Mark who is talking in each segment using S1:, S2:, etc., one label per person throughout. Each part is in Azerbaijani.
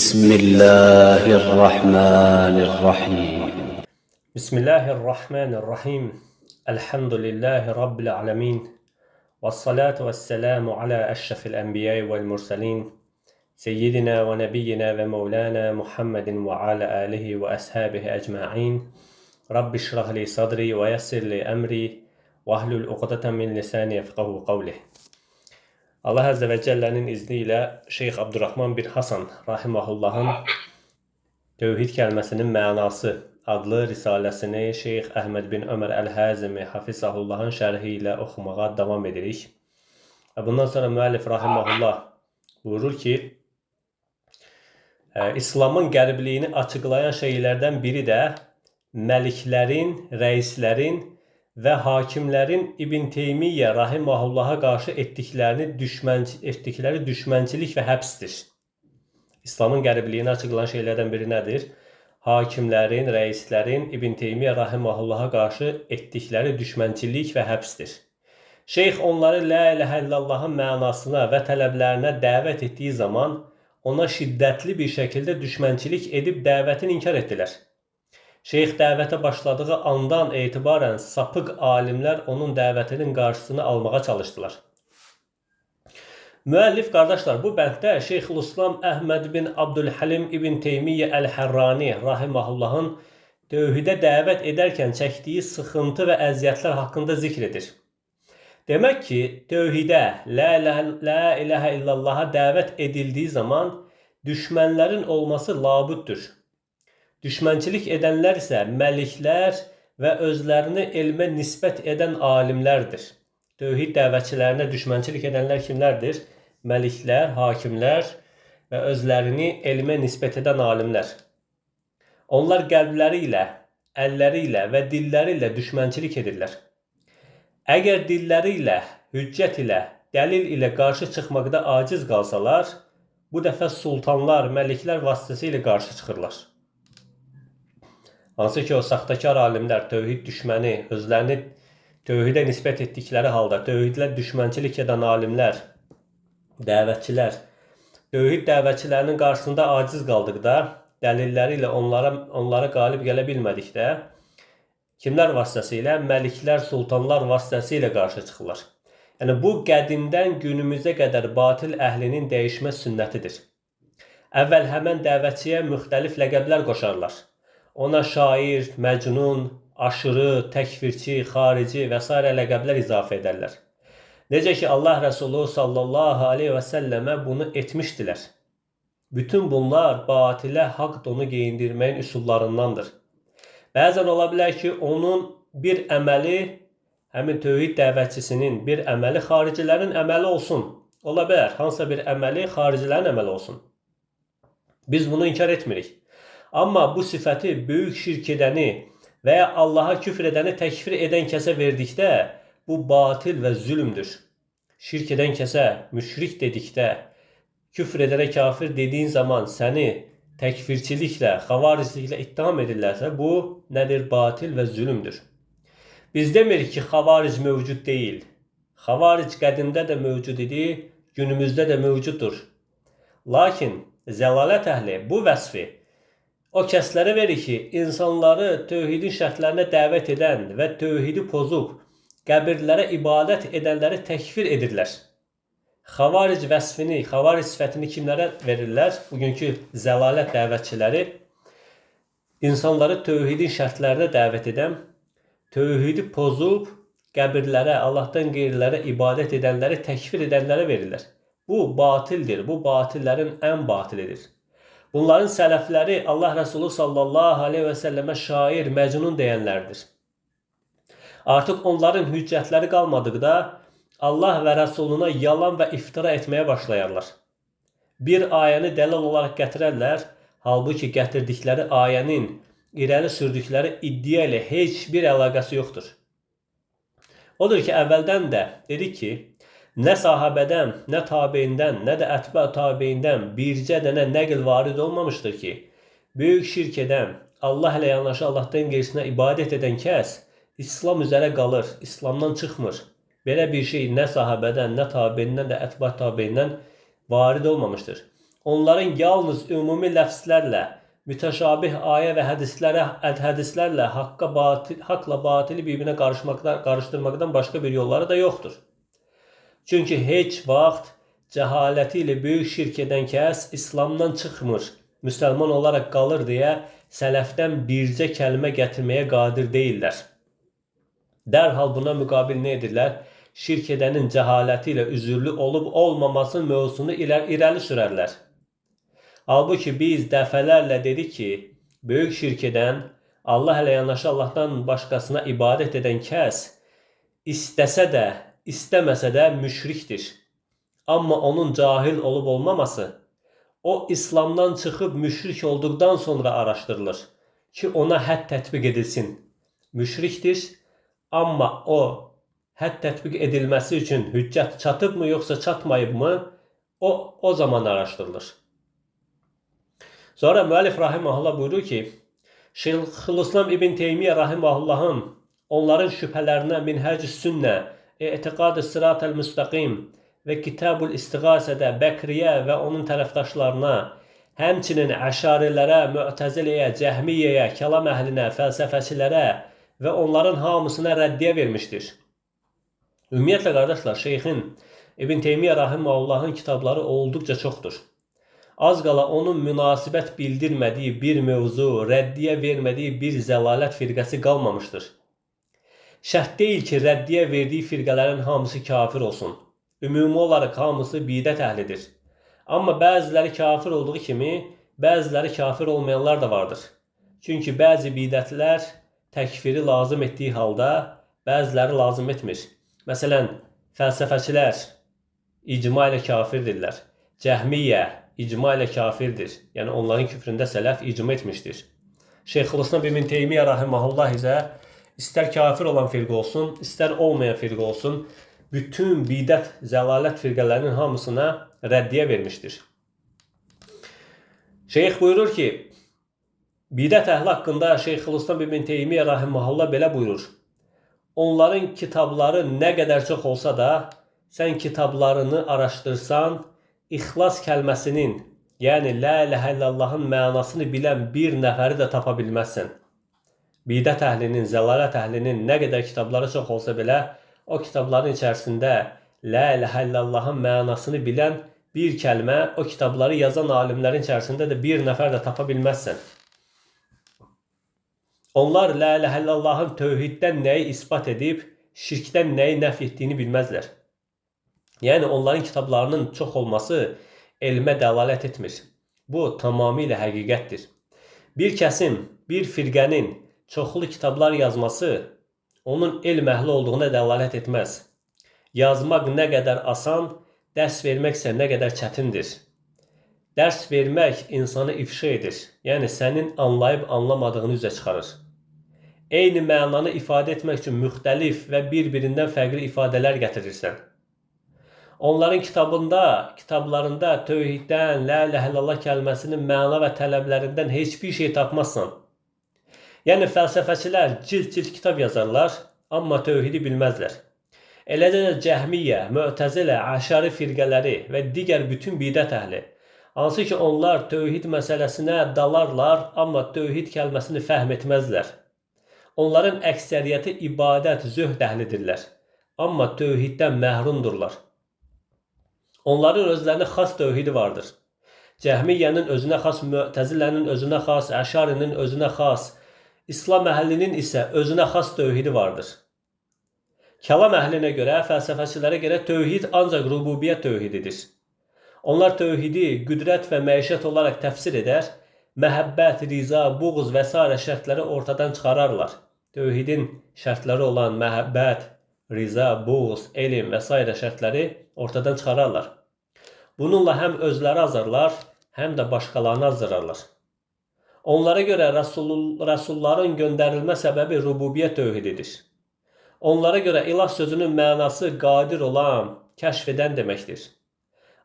S1: بسم الله الرحمن الرحيم
S2: بسم الله الرحمن الرحيم الحمد لله رب العالمين والصلاة والسلام على أشرف الأنبياء والمرسلين سيدنا ونبينا ومولانا محمد وعلى آله وأصحابه أجمعين رب اشرح لي صدري ويسر لي أمري واحلل عقدة من لساني يفقهوا قولي. Allah Azze ve Celle'nin izniyle Şeyh Abdurrahman bin Hasan Rahimahullah'ın Tevhid Kelimesinin Mənası adlı risaləsini Şeyh Əhməd bin Ömər Əl-Həzimi Hafizahullah'ın şərhi ilə oxumağa davam edirik. Bundan sonra müəllif Rahimahullah buyurur ki, İslamın qəribliyini açıqlayan şeylərdən biri də məliklərin, rəislərin və hakimlərin İbn Teymiyyə Rahimahullah'a qarşı etdikləri düşmənçilik və həbsdir. İslamın qəribliyini açıqlayan şeylərdən biri nədir? Hakimlərin, rəislərin İbn Teymiyyə Rahimahullah'a qarşı etdikləri düşmənçilik və həbsdir. Şeyx onları La ilahə illallahın mənasına və tələblərinə dəvət etdiyi zaman ona şiddətli bir şəkildə düşmənçilik edib dəvətini inkar etdilər. Şeyx dəvətə başladığı andan etibarən sapıq alimlər onun dəvətinin qarşısını almağa çalışdılar. Müəllif qardaşlar, bu bənddə Şeyxülislam Əhməd bin Abdülhalim İbn Teymiyyə Əl-Hərrani Rahimahullah'ın tövhidə dəvət edərkən çəkdiyi sıxıntı və əziyyətlər haqqında zikr edir. Demək ki, tövhidə, La ilahə illallah'a dəvət edildiği zaman düşmənlərin olması labuddur. Düşmənçilik edənlər isə məliklər və özlərini elmə nisbət edən alimlərdir. Tövhid dəvətçilərinə düşmənçilik edənlər kimlərdir? Məliklər, hakimlər və özlərini elmə nisbət edən alimlər. Onlar qəlbləri ilə, əlləri ilə və dilləri ilə düşmənçilik edirlər. Əgər dilləri ilə, hüccət ilə, dəlil ilə qarşı çıxmaqda aciz qalsalar, bu dəfə sultanlar, məliklər vasitəsilə qarşı çıxırlar. Hansı ki, o saxtakar alimlər, tövhid düşməni, özlərini tövhidə nisbət etdikləri halda tövhidlə düşmənçilik edən alimlər, dəvətçilər, tövhid dəvətçilərinin qarşısında aciz qaldıqda, dəlilləri ilə onlara qalib gələ bilmədikdə, kimlər vasitəsilə? Məliklər, sultanlar vasitəsilə qarşı çıxırlar. Yəni, bu qədimdən günümüzə qədər batil əhlinin dəyişmə sünnətidir. Əvvəl həmən dəvətçiyə müxtəlif ləqəblər qoşarlar. Ona şair, məcnun, aşırı, təkfirçi, xarici və s. ləqəblər izafə edərlər. Necə ki, Allah Rəsulu sallallahu aleyhi və səlləmə bunu etmişdilər. Bütün bunlar batilə haqq donu geyindirməyin üsullarındandır. Bəzən ola bilər ki, onun bir əməli, həmin tövhid dəvətçisinin bir əməli xaricilərin əməli olsun. Ola bilər, hansısa bir əməli xaricilərin əməli olsun. Biz bunu inkar etmirik. Amma bu sifəti böyük şirk edəni və ya Allaha küfr edəni təkfir edən kəsə verdikdə, bu batil və zülümdür. Şirk edən kəsə müşrik dedikdə, küfr edənə kafir dediyin zaman səni təkfirçiliklə, xavaricliklə ittiham edirlərsə, bu nədir? Batil və zülümdür. Biz demirik ki, xavaric mövcud deyil. Xavaric qədimdə də mövcud idi, günümüzdə də mövcuddur. Lakin zəlalət əhli bu vəsfi o kəslərə verir ki, insanları tövhidin şərtlərinə dəvət edən və tövhidi pozub, qəbirlərə ibadət edənləri təkfir edirlər. Xavaric vəsfini, xavaric sifətini kimlərə verirlər? Bugünkü zəlalət dəvətçiləri insanları tövhidin şərtlərinə dəvət edən, tövhidi pozub, qəbirlərə, Allahdan qeyrilərə ibadət edənləri təkfir edənlərə verirlər. Bu batildir, bu batillərin ən batilidir. Bunların sələfləri Allah Rəsulu sallallahu aleyhi və səlləmə şair, məcnun deyənlərdir. Artıq onların hüccətləri qalmadıqda Allah və Rəsuluna yalan və iftira etməyə başlayarlar. Bir ayəni dəlil olaraq gətirərlər, halbuki gətirdikləri ayənin irəli sürdükləri iddia ilə heç bir əlaqəsi yoxdur. Odur ki, əvvəldən də dedik ki, nə sahabədən, nə tabeyindən, nə də ətbə tabeyindən bircə dənə nəql varid olmamışdır ki, böyük şirk edən, Allah ilə yanaşı Allahdan qeyrisinə ibadət edən kəs İslam üzərə qalır, İslamdan çıxmır. Belə bir şey nə sahabədən, nə tabeyindən, də ətbə tabeyindən varid olmamışdır. onların yalnız ümumi ləfzlərlə, mütəşabih ayə və hədislərlə haqla batili bir-birinə qarışdırmaqdan başqa bir yolları da yoxdur. Çünki heç vaxt cəhaləti ilə böyük şirk edən kəs İslamdan çıxmır, müsəlman olaraq qalır deyə sələfdən bircə kəlmə gətirməyə qadir deyirlər. Dərhal buna müqabil nə edirlər? Şirk edənin cəhaləti ilə üzürlü olub olmaması mövzusunu irəli sürərlər. Halbuki biz dəfələrlə dedik ki, böyük şirk edən, Allah ilə yanaşı Allahdan başqasına ibadət edən kəs istəsə də, istəməsə də müşrikdir. Amma onun cahil olub olmaması, o İslamdan çıxıb müşrik olduqdan sonra araşdırılır ki, ona hədd tətbiq edilsin. Müşrikdir, amma o hədd tətbiq edilməsi üçün hüccət çatıbmı yoxsa çatmayıbmı, o zaman araşdırılır. Sonra müəllif rahimehullah buyurur ki, Şeyxülislam İbn Teymiyyə rahimehullahın onların şübhələrinə Minhəc-i Sünnə, Etiqad-ı Sırat-ül Müstəqim və Kitab-ül İstiğasədə Bəkriyə və onun tərəfdaşlarına, həmçinin Əşarilərə, Mü'təziləyə, Cəhmiyyəyə, kəlam əhlinə, fəlsəfəçilərə və onların hamısına rəddiyə vermişdir. Ümumiyyətlə, qardaşlar, Şeyxin İbn Teymiyyə rahimehullahın kitabları olduqca çoxdur. Az qala onun münasibət bildirmədiyi bir mövzu, rəddiyə vermədiyi bir zəlalət firqəsi qalmamışdır. Şərt deyil ki, rəddiyə verdiyi firqələrin hamısı kafir olsun. Ümumi olaraq hamısı bidət əhlidir. Amma bəziləri kafir olduğu kimi, bəziləri kafir olmayanlar da vardır. Çünki bəzi bidətlər təkfiri lazım etdiyi halda, bəziləri lazım etmir. Məsələn, fəlsəfəçilər icma ilə kafirdirlər. Cəhmiyyə icma ilə kafirdir. Yəni onların küfründə sələf icma etmişdir. Şeyxülislam İbn Teymiyyə rahimehullah isə istər kafir olan firqə olsun, istər olmayan firqə olsun, bütün bidət, zəlalət firqələrinin hamısına rəddiyə vermişdir. Şeyx buyurur ki, bidət əhli haqqında Şeyxülislam İbn Teymiyyə rahimehullah belə buyurur. Onların kitabları nə qədər çox olsa da, sən kitablarını araşdırsan, İxlas kəlməsinin, yəni La iləhə illallahın mənasını bilən bir nəfəri də tapa bilməzsən. Bidət əhlinin, zəlalət əhlinin nə qədər kitabları çox olsa belə, o kitabların içərisində La iləhə illallahın mənasını bilən bir kəlmə, o kitabları yazan alimlərin içərisində də bir nəfər də tapa bilməzsən. Onlar La iləhə illallahın tövhiddən nəyi isbat edib, şirkdən nəyi nəf etdiyini bilməzlər. Yəni, onların kitablarının çox olması elmə dəlalət etmir. Bu, tamamilə həqiqətdir. Bir kəsin, bir firqənin çoxlu kitablar yazması onun elm əhli olduğuna dəlalət etməz. Yazmaq nə qədər asan, dərs verməksə nə qədər çətindir. Dərs vermək insanı ifşa edir. Yəni, sənin anlayıb anlamadığını üzə çıxarır. Eyni mənanı ifadə etmək üçün müxtəlif və bir-birindən fərqli ifadələr gətirirsən. Onların kitablarında tövhiddən, La iləhə illallah kəlməsinin məna və tələblərindən heç bir şey tapmazsan. Yəni, fəlsəfəçilər cild-cild kitab yazarlar, amma tövhidi bilməzlər. Eləcə də Cəhmiyyə, Mü'təzilə, Əşari firqələri və digər bütün bidət əhli, hansı ki, onlar tövhid məsələsinə dalarlar, amma tövhid kəlməsini fəhm etməzlər. Onların əksəriyyəti ibadət, zöhd əhlidirlər, amma tövhiddən məhrumdurlar. Onların özlərinə xas tövhidi vardır. Cəhmiyyənin özünə xas, Mü'təzilənin özünə xas, Əşarinin özünə xas, İslam əhlinin isə özünə xas tövhidi vardır. Kəlam əhlinə görə, fəlsəfəçilərə görə tövhid ancaq rububiyyət tövhididir. Onlar tövhidi qüdrət və məişət olaraq təfsir edər, məhəbbət, riza, buğz və s. şərtləri ortadan çıxararlar. Tövhidin şərtləri olan məhəbbət, riza, buğz, elm və s. şərtləri ortadan çıxararlar. Bununla həm özləri azarlar, həm də başqalarını azdırarlar. Onlara görə rəsulların göndərilmə səbəbi rububiyyət tövhididir. Onlara görə ilah sözünün mənası qadir olan, kəşf edən deməkdir.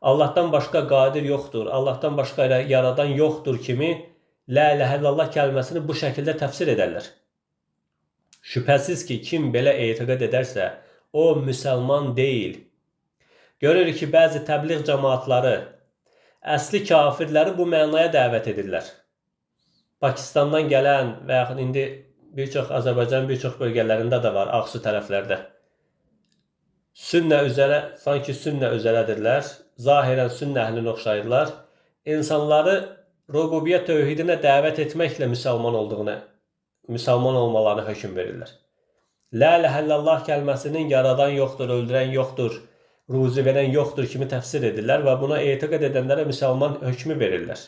S2: Allahdan başqa qadir yoxdur, Allahdan başqa yaradan yoxdur kimi La iləhə illallah kəlməsini bu şəkildə təfsir edərlər. Şübhəsiz ki, kim belə etiqad edərsə, o müsəlman deyil. Görürük ki, bəzi təbliğ cəmaatları əsli kafirləri bu mənaya dəvət edirlər. Pakistandan gələn və yaxud indi bir çox Azərbaycan bir çox bölgələrində də var, Ağsu tərəflərdə. Sünnə üzərə, sanki sünnə üzərədirlər, zahirən sünnə əhlinə oxşayırlar. İnsanları rububiyyət tövhidinə dəvət etməklə müsəlman olmalarına hökm verirlər. La ilahe illallah kəlməsinin yaradan yoxdur, öldürən yoxdur, ruzi verən yoxdur kimi təfsir edirlər və buna etiqad edənlərə müsəlman hökmü verirlər.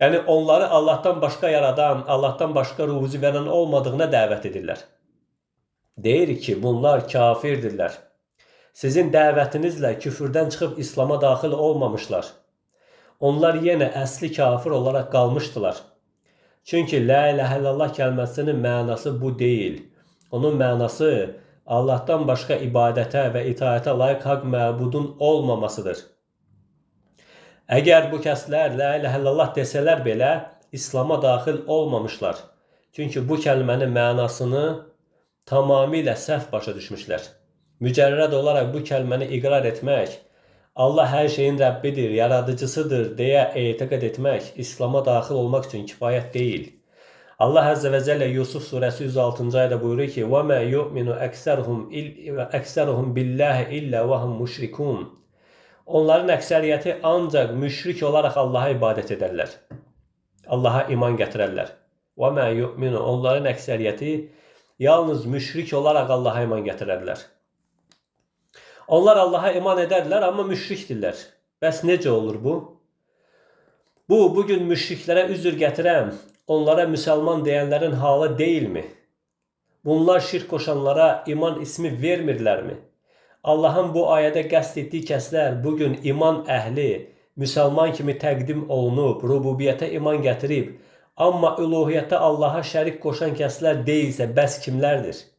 S2: Yəni onları Allahdan başqa yaradan, Allahdan başqa ruzi verən olmadığına dəvət edirlər. Deyir ki, bunlar kafirdirlər. Sizin dəvətinizlə küfürdən çıxıb İslam'a daxil olmamışlar. Onlar yenə əsli kafir olaraq qalmışdılar. Çünki la ilahe illallah kəlməsinin mənası bu deyil. Onun mənası Allahdan başqa ibadətə və itaətə layiq haqq məbudun olmamasıdır. Əgər bu kəslər la ilahe illallah desələr belə İslam'a daxil olmamışlar. Çünki bu kəlmənin mənasını tamamilə səhv başa düşmüşlər. Mücərrəd olaraq bu kəlməni iqrar etmək, Allah hər şeyin Rəbbidir, yaradıcısıdır deyə etiqad etmək, İslam'a daxil olmaq üçün kifayət deyil. Allah Əzzə və Cəllə Yusuf surəsi 106-cı ayədə buyurur ki: وَمَا يُؤْمِنُ أَكْسَرُهُمْ بِاللَّهِ إِلَّا وَهُمْ مُشْرِكُونَ. Onların əksəriyyəti ancaq müşrik olaraq Allaha ibadət edərlər. Allaha iman gətirərlər. وَمَا يُؤْمِنُ. Onların əksəriyyəti yalnız müşrik olaraq Allaha iman gətirərlər. Onlar Allaha iman edərlər, amma müşrikdirlər. Bəs necə olur bu? Bugün müşriklərə üzr gətirən, onlara müsəlman deyənlərin halı deyilmi? Bunlar şirk qoşanlara iman ismi vermirlərmi? Allahın bu ayədə qəsd etdiyi kəslər bugün iman əhli, müsəlman kimi təqdim olunub, rububiyyətə iman gətirib, amma üluhiyyətə Allaha şərik qoşan kəslər deyilsə, bəs kimlərdir?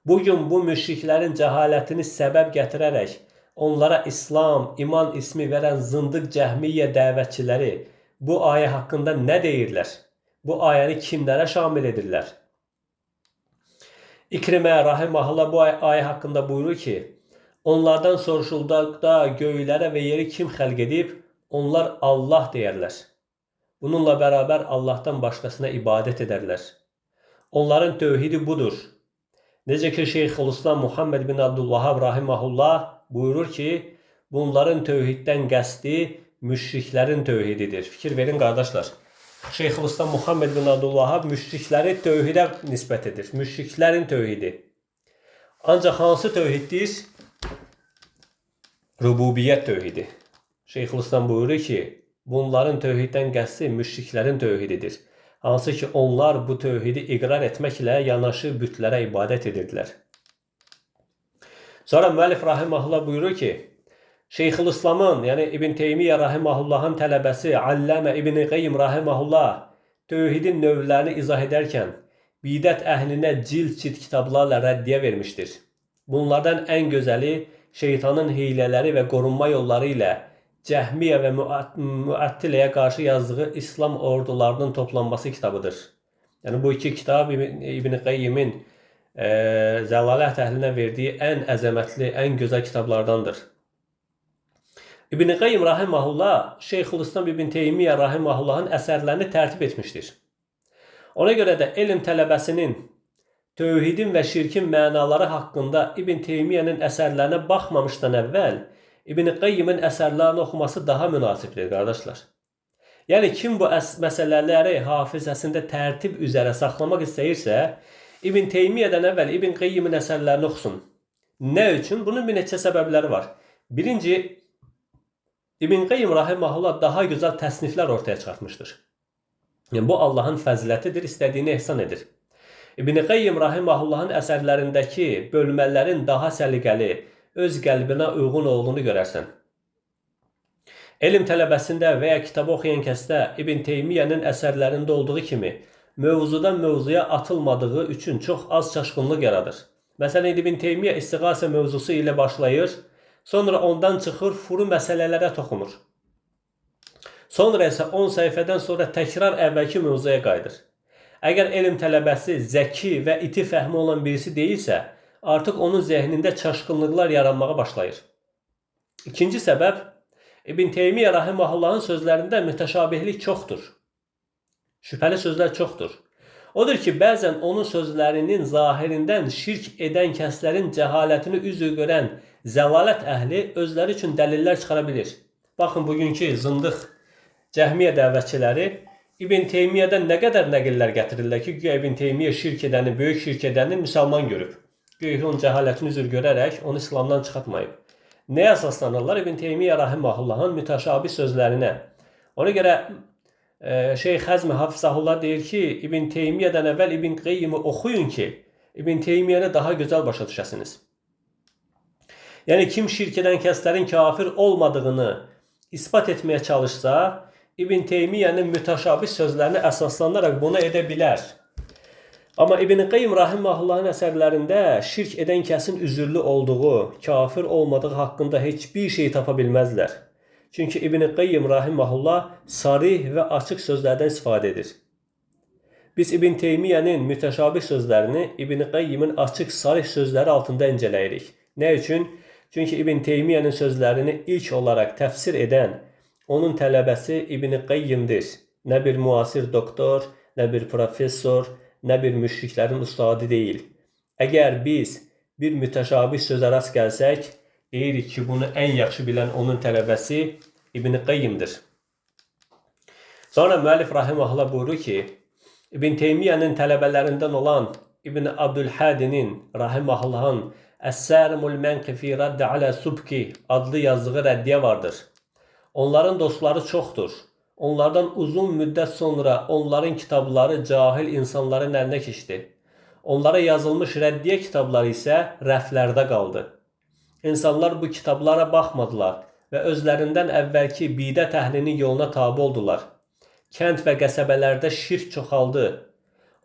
S2: Bugün bu müşriklərin cəhalətini səbəb gətirərək, onlara İslam, iman ismi verən zındıq cəhmiyyə dəvətçiləri bu ayə haqqında nə deyirlər? Bu ayəni kimlərə şamil edirlər? İkrimə rahiməhullah bu ayə haqqında buyurur ki, onlardan soruşulduqda göylərə və yeri kim xəlq edib? Onlar Allah deyərlər. Bununla bərabər Allahdan başqasına ibadət edərlər. Onların tövhidi budur. Necə ki, Şeyxülislam Muhammed bin Abdülvahhab rahiməhullah buyurur ki, bunların tövhiddən qəsdi müşriklərin tövhididir. Fikir verin, qardaşlar. Şeyxülislam Muhammed bin Abdülvahhab müşrikləri tövhidə nisbət edir. Müşriklərin tövhidi. Ancaq hansı tövhiddir? Rububiyyət tövhidi. Şeyxülislam buyurur ki, bunların tövhiddən qəsdi müşriklərin tövhididir. Hansı ki, onlar bu tövhidi iqrar etməklə yanaşı bütlərə ibadət edirdilər. Sonra müəllif rahiməhullah buyurur ki, Şeyxülislamın, yəni İbn Teymiyyə rahiməhullahın tələbəsi Alləmə İbn Qeyyim rahiməhullah tövhidin növlərini izah edərkən bidət əhlinə cild kitablarla rəddiyə vermişdir. Bunlardan ən gözəli şeytanın hiylələri və qorunma yolları ilə Cəhmiyyə və Müəttiləyə qarşı yazdığı İslam ordularının toplanması kitabıdır. Yəni bu iki kitab İbn Qeyyimin zəlalət əhlinə verdiyi ən əzəmətli, ən gözəl kitablardandır. İbn Qeyyim rahiməhullah Şeyxülislam İbn Teymiyyə rahiməhullahın əsərlərini tərtib etmişdir. Ona görə də elm tələbəsinin tövhidin və şirkin mənaları haqqında İbn Teymiyyənin əsərlərinə baxmamışdan əvvəl İbn Qeyyimin əsərlərini oxuması daha münasibdir, qardaşlar. Yəni, kim bu məsələləri hafizəsində tərtib üzərə saxlamaq istəyirsə, İbn Teymiyyədən əvvəl İbn Qeyyimin əsərlərini oxusun. Nə üçün? Bunun bir neçə səbəbləri var. Birinci, İbn Qeyyim rahiməhullah daha gözəl təsniflər ortaya çıxartmışdır. Yəni, bu Allahın fəzilətidir, istədiyini ehsan edir. İbn Qeyyim rahiməhullahın əsərlərindəki bölmələrin daha səliqəli, öz qəlbinə uyğun olduğunu görərsən. Elm tələbəsində və ya kitabı oxuyan kəsdə İbn Teymiyyənin əsərlərində olduğu kimi mövzudan mövzuya atılmadığı üçün çox az çaşqınlıq yaradır. Məsələn, İbn Teymiyyə istiğasə mövzusu ilə başlayır, sonra ondan çıxır, furu məsələlərə toxunur. Sonra isə 10 səhifədən sonra təkrar əvvəlki mövzuya qayıdır. Əgər elm tələbəsi zəki və iti fəhmi olan birisi deyilsə, artıq onun zehnində çaşqınlıqlar yaranmağa başlayır. İkinci səbəb, İbn Teymiyyə rahimehullahın sözlərində mütəşabihlik çoxdur. Şübhəli sözlər çoxdur. Odur ki, bəzən onun sözlərinin zahirindən şirk edən kəslərin cəhalətini üzr görən zəlalət əhli özləri üçün dəlillər çıxara bilir. Baxın, bugünkü zındıq cəhmiyyə dəvətçiləri İbn Teymiyyədən nə qədər nəqillər gətirirlər ki, güya İbn Teymiyyə şirk edəni, böyük şirk edəni müsəlman görüb. Güya onun cəhalətini üzr görərək onu İslamdan çıxartmayıb. Nəyə əsaslanırlar? İbn Teymiyyə rahimehullahın mütəşabih sözlərinə. Ona görə Şeyx Həzmi Hafizahullah deyir ki, İbn Teymiyyədən əvvəl İbn Qeyyimi oxuyun ki, İbn Teymiyyəni daha gözəl başa düşəsiniz. Yəni, kim şirk edən kəslərin kafir olmadığını ispat etməyə çalışsa, İbn Teymiyyənin mütəşabih sözlərini əsaslanaraq bunu edə bilər. Amma İbn Qeyyim rahimehullahın əsərlərində şirk edən kəsin üzürlü olduğu, kafir olmadığı haqqında heç bir şey tapa bilməzlər. Çünki İbn Qeyyim rahimehullah sarih və açıq sözlərdən istifadə edir. Biz İbn Teymiyyənin mütəşabih sözlərini İbn Qeyyimin açıq sarih sözləri altında incələyirik. Nə üçün? Çünki İbn Teymiyyənin sözlərini ilk olaraq təfsir edən onun tələbəsi İbn Qeyyimdir. Nə bir müasir doktor, nə bir professor, nə bir müşriklərin ustadı deyil. Əgər biz bir mütəşabih sözə rast gəlsək, deyirik ki, bunu ən yaxşı bilən onun tələbəsi İbn Qeyyimdir. Sonra müəllif rahimehullah buyurur ki, İbn Teymiyyənin tələbələrindən olan İbn Abdülhədinin rahimehullahın Əs-Sərimul Mənqi fi Raddi alə Subki adlı yazdığı rəddiyə vardır. Onların dostları çoxdur. Onlardan uzun müddət sonra onların kitabları cahil insanların əlinə keçdi. Onlara yazılmış rəddiyə kitabları isə rəflərdə qaldı. İnsanlar bu kitablara baxmadılar və özlərindən əvvəlki bidət əhlinin yoluna tabi oldular. Kənd və qəsəbələrdə şirk çoxaldı.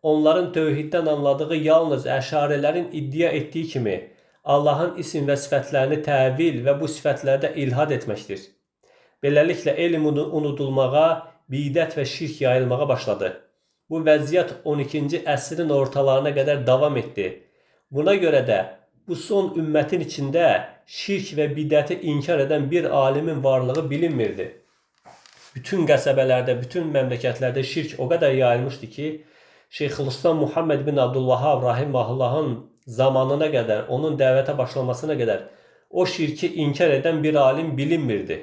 S2: Onların tövhiddən anladığı yalnız əşarilərin iddia etdiyi kimi Allahın isim və sifətlərini təvil və bu sifətlərdə ilhad etməkdir. Beləliklə elm unudulmağa, bidət və şirk yayılmağa başladı. Bu vəziyyət 12-ci əsrin ortalarına qədər davam etdi. Buna görə də bu son ümmətin içində şirk və bidəti inkar edən bir alimin varlığı bilinmirdi. Bütün qəsəbələrdə, bütün məmləkətlərdə şirk o qədər yayılmışdı ki, Şeyxülislam Muhammed bin Abdülvahhab rahimehullahın zamanına qədər, onun dəvətə başlamasına qədər o şirki inkar edən bir alim bilinmirdi.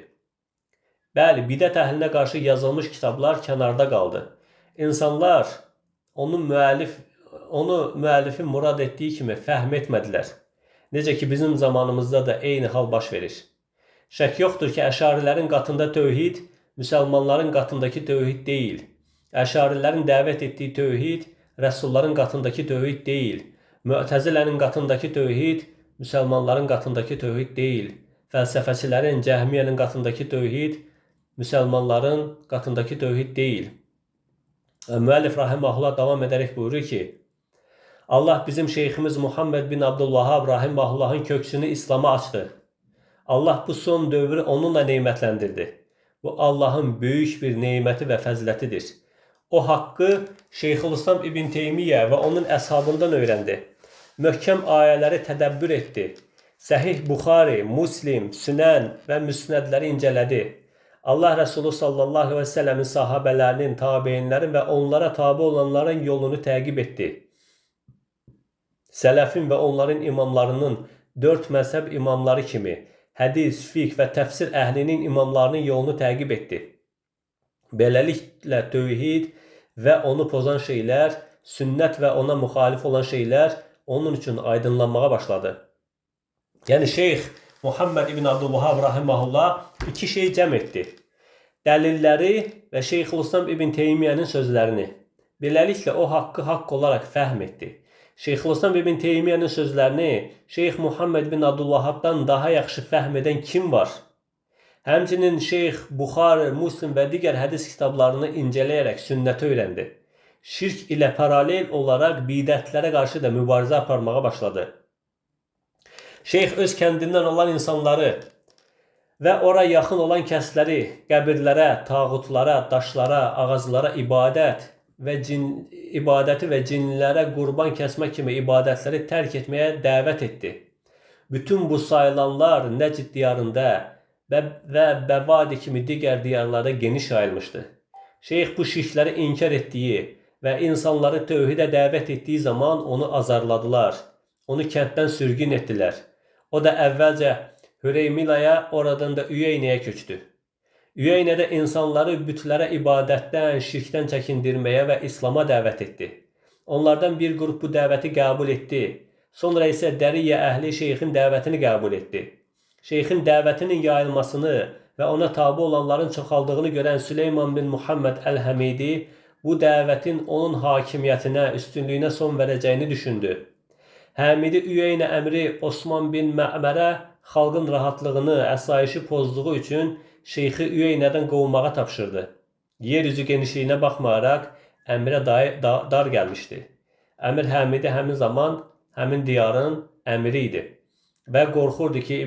S2: Bəli, bidət əhlinə qarşı yazılmış kitablar kənarda qaldı. İnsanlar onu müəllifin murad etdiyi kimi fəhm etmədilər. Necə ki, bizim zamanımızda da eyni hal baş verir. Şək yoxdur ki, əşarilərin qatında tövhid, müsəlmanların qatındakı tövhid deyil. Əşarilərin dəvət etdiyi tövhid, rəsulların qatındakı tövhid deyil. Mü'təzilənin qatındakı tövhid, müsəlmanların qatındakı tövhid deyil. Fəlsəfəçilərin, cəhmiyyənin qatındakı tövhid, müsəlmanların qatındakı tövhid deyil. Müəllif rahimehullah davam edərək buyurur ki, Allah bizim şeyximiz Muhammed bin Abdülvahhab rahimehullahın köksünü İslam'a açdı. Allah bu son dövrü onunla neymətləndirdi. Bu Allahın böyük bir neyməti və fəzilətidir. O haqqı Şeyxülislam İbn Teymiyyə və onun əshabından öyrəndi. Möhkəm ayələri tədəbbür etdi. Səhih Buxari, Muslim, Sünən və müsnədləri incələdi. Allah Rəsulü sallallahu aleyhi və səlləmin sahabələrinin, tabeinlərin və onlara tabi olanların yolunu təqib etdi. Sələfin və onların imamlarının 4 məzhəb imamları kimi hədis, fiqh və təfsir əhlinin imamlarının yolunu təqib etdi. Beləliklə tövhid və onu pozan şeylər, sünnət və ona müxalif olan şeylər onun üçün aydınlanmağa başladı. Yəni Şeyx Muhammed ibn Abdülvahhab rahimehullah iki şey cəm etdi. Dəlilləri və Şeyxülislam İbn Teymiyyənin sözlərini. Beləliklə o haqqı haqq olaraq fəhm etdi. Şeyxülislam İbn Teymiyyənin sözlərini Şeyx Muhammed bin Abdülvahhabdan daha yaxşı fəhm edən kim var? Həmçinin Şeyx Buxari, Muslim və digər hədis kitablarını incələyərək sünnəti öyrəndi. Şirk ilə paralel olaraq bidətlərə qarşı da mübarizə aparmağa başladı. Şeyx öz kəndindən olan insanları və ora yaxın olan kəsləri qəbirlərə, tağutlara, daşlara, ağaclara ibadəti və cinlərə qurban kəsmə kimi ibadətləri tərk etməyə dəvət etdi. Bütün bu sayılanlar Nəcd diyarında və Bəvadi kimi digər diyarlarda geniş yayılmışdı. Şeyx bu şirkləri inkar etdiyi və insanları tövhidə dəvət etdiyi zaman onu azarladılar. Onu kənddən sürgün etdilər. O da əvvəlcə Hüreymilaya, oradan da Üyeynəyə köçdü. Üyeynədə insanları bütlərə ibadətdən, şirkdən çəkindirməyə və İslama dəvət etdi. Onlardan bir qrup bu dəvəti qəbul etdi. Sonra isə Dəriyyə əhli şeyxin dəvətini qəbul etdi. Şeyxin dəvətinin yayılmasını və ona tabi olanların çoxaldığını görən Süleyman bin Muhammed Əl-Həmidi bu dəvətin onun hakimiyyətinə, üstünlüyünə son verəcəyini düşündü. Həmidi Üyeynə əmri Osman bin Mə'mərə xalqın rahatlığını, əsayişi pozduğu üçün şeyxi Üyeynədən qovmağa tapşırdı. Yeryüzü genişliyinə baxmayaraq əmrə dar gəlmişdi. Əmir Həmidi həmin zaman həmin diyarın əmiri idi və qorxurdu ki,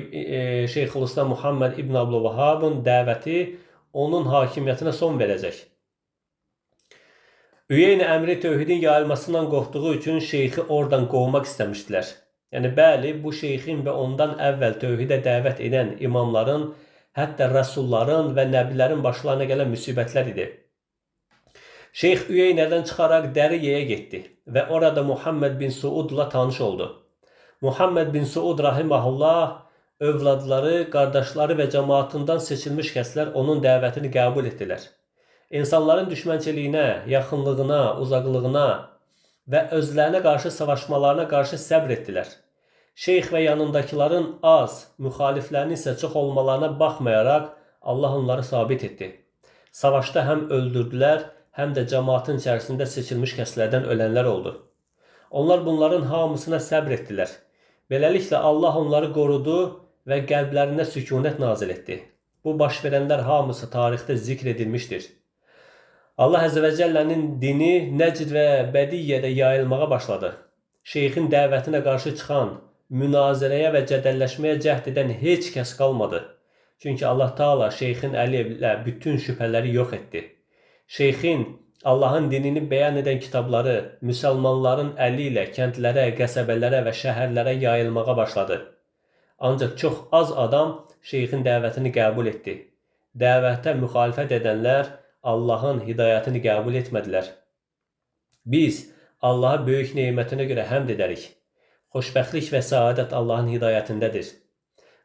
S2: Şeyxülislam Muhammed İbn Abdülvəhabın dəvəti onun hakimiyyətinə son verəcək. Üyeynə əmri tövhidin yayılmasından qorxduğu üçün şeyxi oradan qovmaq istəmişdilər. Yəni, bəli, bu şeyxin və ondan əvvəl tövhidə dəvət edən imamların, hətta rəsulların və nəbilərin başlarına gələn müsibətlər idi. Şeyx Üyeynədən çıxaraq Dəriyyəyə getdi və orada Muhammed bin Suudla tanış oldu. Muhammed bin Suud rahiməhullah, övladları, qardaşları və cəmaatından seçilmiş kəslər onun dəvətini qəbul etdilər. İnsanların düşmənçiliyinə, yaxınlığına, uzaqlığına və özlərinə qarşı savaşmalarına qarşı səbr etdilər. Şeyx və yanındakilərin az, müxaliflərinin isə çox olmalarına baxmayaraq Allah onları sabit etdi. Savaşda həm öldürdülər, həm də cəmaatın içərisində seçilmiş kəslərdən ölənlər oldu. Onlar bunların hamısına səbr etdilər. Beləliklə Allah onları qorudu və qəlblərində sükunət nazil etdi. Bu baş verənlər hamısı tarixdə zikr edilmişdir. Allah Əzə və Cəllənin dini Nəcd və Bədiyyədə yayılmağa başladı. Şeyxin dəvətinə qarşı çıxan, münazirəyə və cədəlləşməyə cəhd edən heç kəs qalmadı. Çünki Allah Taala şeyxin əli ilə bütün şübhələri yox etdi. Şeyxin Allahın dinini bəyan edən kitabları müsəlmanların əli ilə kəndlərə, qəsəbələrə və şəhərlərə yayılmağa başladı. Ancaq çox az adam şeyxin dəvətini qəbul etdi. Dəvətə müxalifət edənlər Allahın hidayətini qəbul etmədilər. Biz Allaha böyük nemətinə görə həmd edərik. Xoşbəxtlik və səadət Allahın hidayətindədir.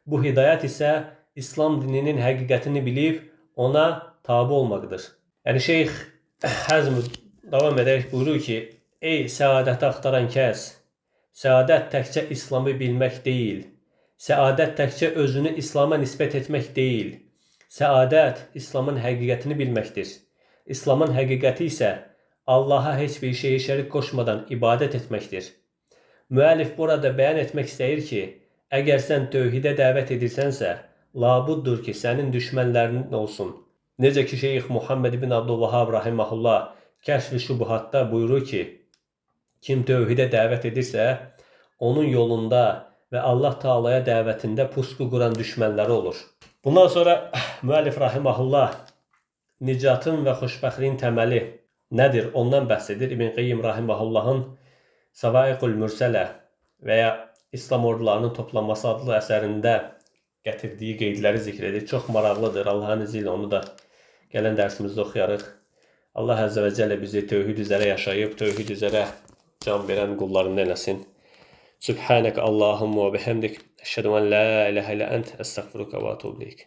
S2: Bu hidayət isə İslam dininin həqiqətini bilib ona tabi olmaqdır. Yəni Şeyx Həzm davam edərək buyurur ki, ey səadəti axtaran kəs, səadət təkcə İslamı bilmək deyil, səadət təkcə özünü İslama nisbət etmək deyil, səadət İslamın həqiqətini bilməkdir. İslamın həqiqəti isə Allaha heç bir şeyi şərik qoşmadan ibadət etməkdir. Müəllif burada bəyan etmək istəyir ki, əgər sən tövhidə dəvət edirsənsə, labuddur ki, sənin düşmənlərinin olsun. Necə ki, Şeyx Muhammed ibn Abdülvəhhab rahiməhullah Kəşf-i Şubuhatda buyurur ki, kim tövhidə dəvət edirsə, onun yolunda və Allah Taalaya dəvətində pusqu quran düşmənləri olur. Bundan sonra müəllif rahiməhullah nicatın və xoşbəxtliyin təməli nədir? Ondan bəhs edir. İbn Qeyyim rahiməhullahın Savaiqul Mürsələ və ya İslam ordularının toplanması adlı əsərində gətirdiyi qeydləri zikr edir. Çox maraqlıdır. Allahın izi ilə onu da gələn dərsimizdə oxuyarıq. Allah Əzzə və Cəllə bizi tövhid üzərə yaşayıb, tövhid üzərə can verən qullarından eləsin. Subhanək Allahumma və bihamdik. Əşhədu ən la ilahə illə ənt. Əstəğfiruka və etûbu ileyk.